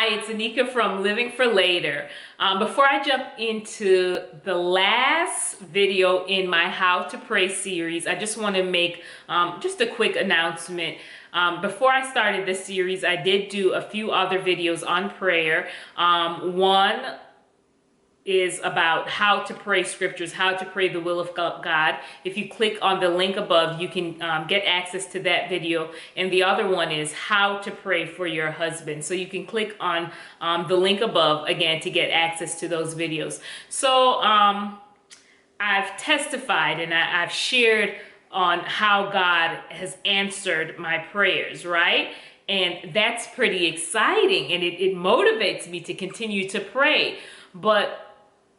Hi, it's Anika from Living for Later. Before I jump into the last video in my How to Pray series, I just want to make just a quick announcement. Before I started this series, I did do a few other videos on prayer. One is about how to pray scriptures, how to pray the will of God. If you click on the link above, you can get access to that video. And the other one is how to pray for your husband. So you can click on the link above again to get access to those videos. So I've testified and I've shared on how God has answered my prayers, right? And that's pretty exciting, and it motivates me to continue to pray. But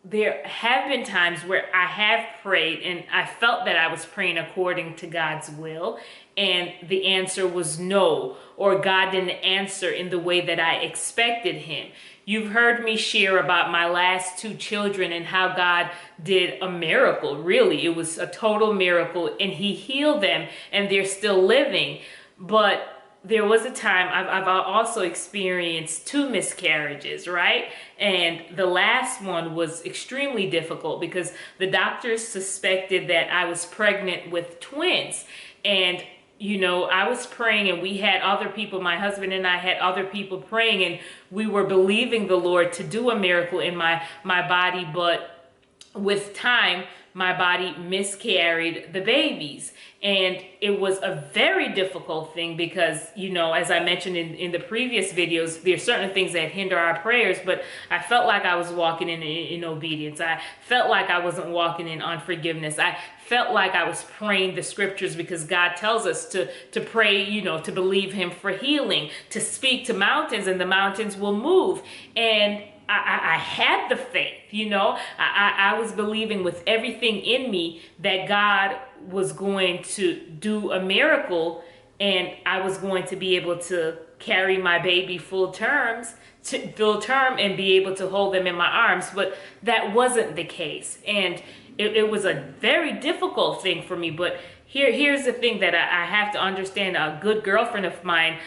there have been times where I have prayed and I felt that I was praying according to God's will, and the answer was no, or God didn't answer in the way that I expected him. You've heard me share about my last two children and how God did a miracle. Really, it was a total miracle, and he healed them and they're still living. But there was a time I've also experienced two miscarriages, right? And the last one was extremely difficult because the doctors suspected that I was pregnant with twins. And you know, I was praying, and we had other people, my husband and I had other people praying, and we were believing the Lord to do a miracle in my body. But with time, my body miscarried the babies. And it was a very difficult thing because, you know, as I mentioned in the previous videos, there are certain things that hinder our prayers, but I felt like I was walking in obedience. I felt like I wasn't walking in unforgiveness. I felt like I was praying the scriptures because God tells us to pray, you know, to believe him for healing, to speak to mountains and the mountains will move. And I had the faith, you know, I was believing with everything in me that God was going to do a miracle and I was going to be able to carry my baby full term and be able to hold them in my arms. But that wasn't the case. And it was a very difficult thing for me. But here's the thing that I have to understand. A good girlfriend of mine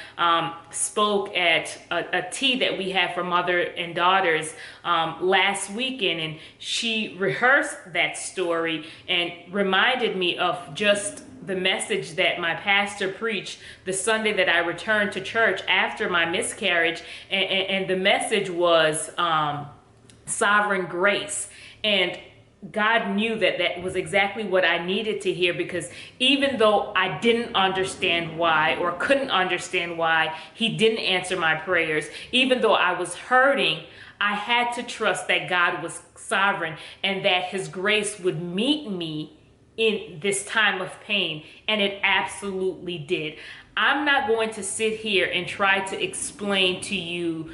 spoke at a tea that we had for mother and daughters last weekend, and she rehearsed that story and reminded me of just the message that my pastor preached the Sunday that I returned to church after my miscarriage, and the message was sovereign grace. And God knew that that was exactly what I needed to hear, because even though I didn't understand why or couldn't understand why he didn't answer my prayers, even though I was hurting, I had to trust that God was sovereign and that his grace would meet me in this time of pain. And it absolutely did. I'm not going to sit here and try to explain to you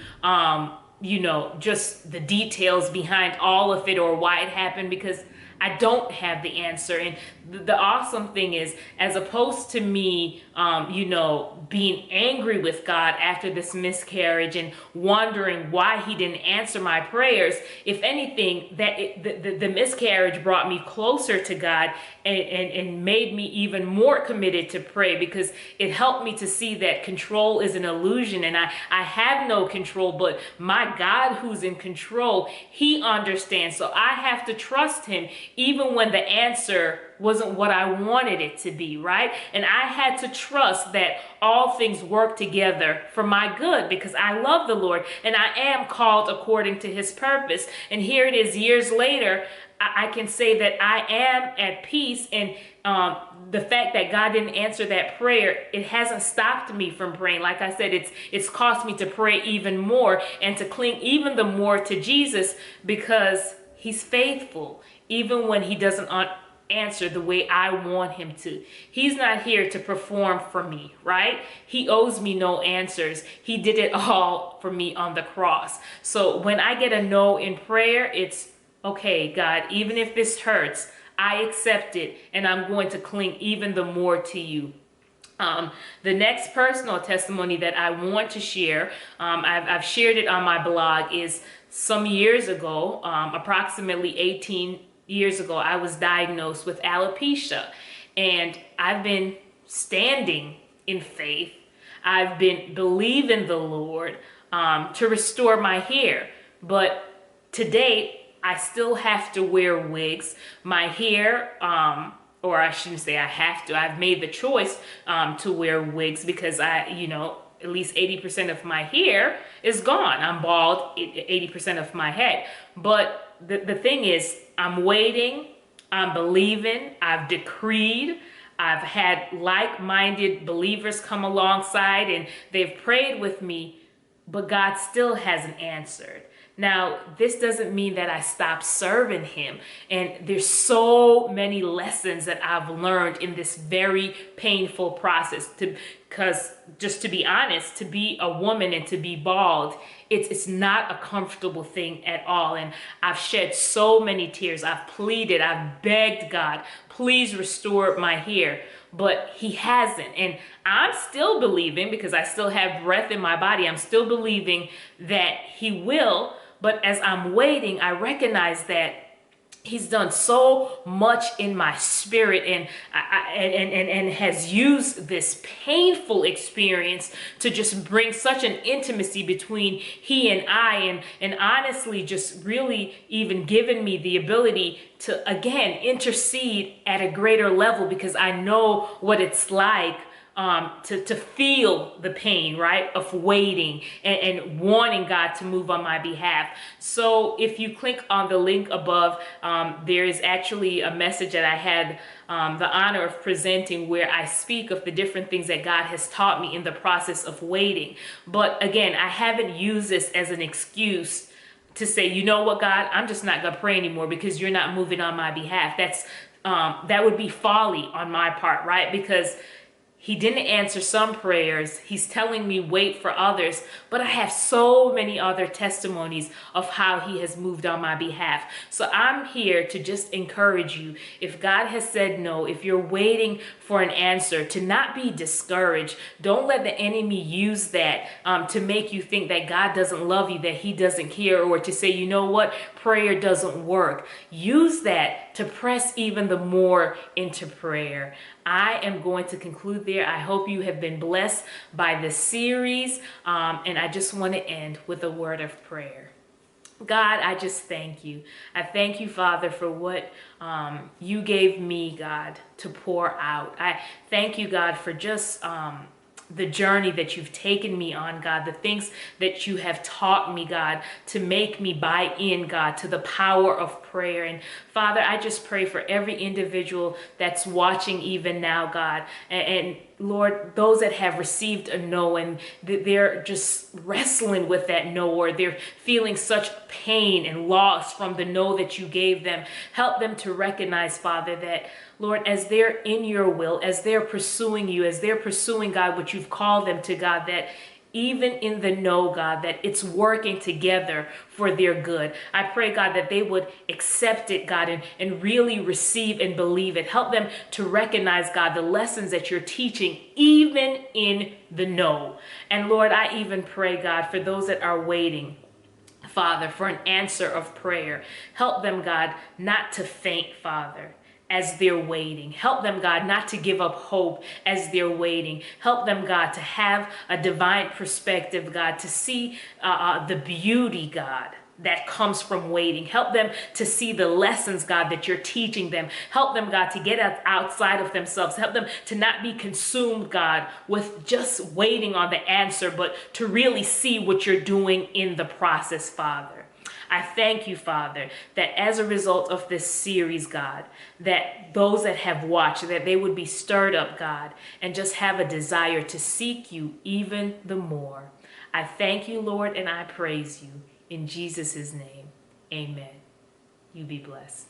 you know, just the details behind all of it or why it happened, because I don't have the answer. And the awesome thing is, as opposed to me, you know, being angry with God after this miscarriage and wondering why he didn't answer my prayers, if anything, the miscarriage brought me closer to God and made me even more committed to pray, because it helped me to see that control is an illusion and I have no control, but my God who's in control, he understands. So I have to trust him even when the answer wasn't what I wanted it to be, right? And I had to trust that all things work together for my good, because I love the Lord and I am called according to his purpose. And here it is, years later, I can say that I am at peace. And the fact that God didn't answer that prayer, it hasn't stopped me from praying. Like I said, it's caused me to pray even more and to cling even the more to Jesus, because he's faithful even when he doesn't answer the way I want him to. He's not here to perform for me, right? He owes me no answers. He did it all for me on the cross. So when I get a no in prayer, it's okay, God, even if this hurts, I accept it and I'm going to cling even the more to you. The next personal testimony that I want to share, I've shared it on my blog, is some years ago, approximately 18 years ago, I was diagnosed with alopecia, and I've been standing in faith. I've been believing the Lord to restore my hair. But to date, I still have to wear wigs. My hair, or I shouldn't say I have to, I've made the choice to wear wigs because at least 80% of my hair is gone. I'm bald 80% of my head. But the thing is, I'm waiting, I'm believing, I've decreed, I've had like-minded believers come alongside and they've prayed with me, but God still hasn't answered. Now, this doesn't mean that I stopped serving him. And there's so many lessons that I've learned in this very painful process. Because just to be honest, to be a woman and to be bald, it's not a comfortable thing at all. And I've shed so many tears. I've pleaded, I've begged God, please restore my hair. But he hasn't. And I'm still believing, because I still have breath in my body, I'm still believing that he will. But as I'm waiting, I recognize that he's done so much in my spirit and has used this painful experience to just bring such an intimacy between he and I, and honestly just really even given me the ability to again intercede at a greater level, because I know what it's like to feel the pain, right, of waiting and wanting God to move on my behalf. So if you click on the link above, there is actually a message that I had the honor of presenting, where I speak of the different things that God has taught me in the process of waiting. But again, I haven't used this as an excuse to say, you know what, God, I'm just not going to pray anymore because you're not moving on my behalf. That would be folly on my part, right? Because he didn't answer some prayers. He's telling me wait for others. But I have so many other testimonies of how he has moved on my behalf. So I'm here to just encourage you. If God has said no, if you're waiting for an answer, to not be discouraged. Don't let the enemy use that to make you think that God doesn't love you, that he doesn't care, or to say, you know what, prayer doesn't work. Use that to press even the more into prayer. I am going to conclude there. I hope you have been blessed by this series. And I just want to end with a word of prayer. God, I just thank you. I thank you, Father, for what you gave me, God, to pour out. I thank you, God, for just the journey that you've taken me on, God, the things that you have taught me, God, to make me buy in, God, to the power of prayer. And Father, I just pray for every individual that's watching even now, God, and Lord, those that have received a no and they're just wrestling with that no, or they're feeling such pain and loss from the no that you gave them. Help them to recognize, Father, that, Lord, as they're in your will, as they're pursuing you, as they're pursuing, God, what you've called them to, God, that even in the no, God, that it's working together for their good. I pray, God, that they would accept it, God, and really receive and believe it. Help them to recognize, God, the lessons that you're teaching, even in the no. And Lord, I even pray, God, for those that are waiting, Father, for an answer of prayer. Help them, God, not to faint, Father, as they're waiting. Help them, God, not to give up hope as they're waiting. Help them, God, to have a divine perspective, God, to see the beauty, God, that comes from waiting. Help them to see the lessons, God, that you're teaching them. Help them, God, to get outside of themselves. Help them to not be consumed, God, with just waiting on the answer, but to really see what you're doing in the process, Father. I thank you, Father, that as a result of this series, God, that those that have watched, that they would be stirred up, God, and just have a desire to seek you even the more. I thank you, Lord, and I praise you. In Jesus' name, amen. You be blessed.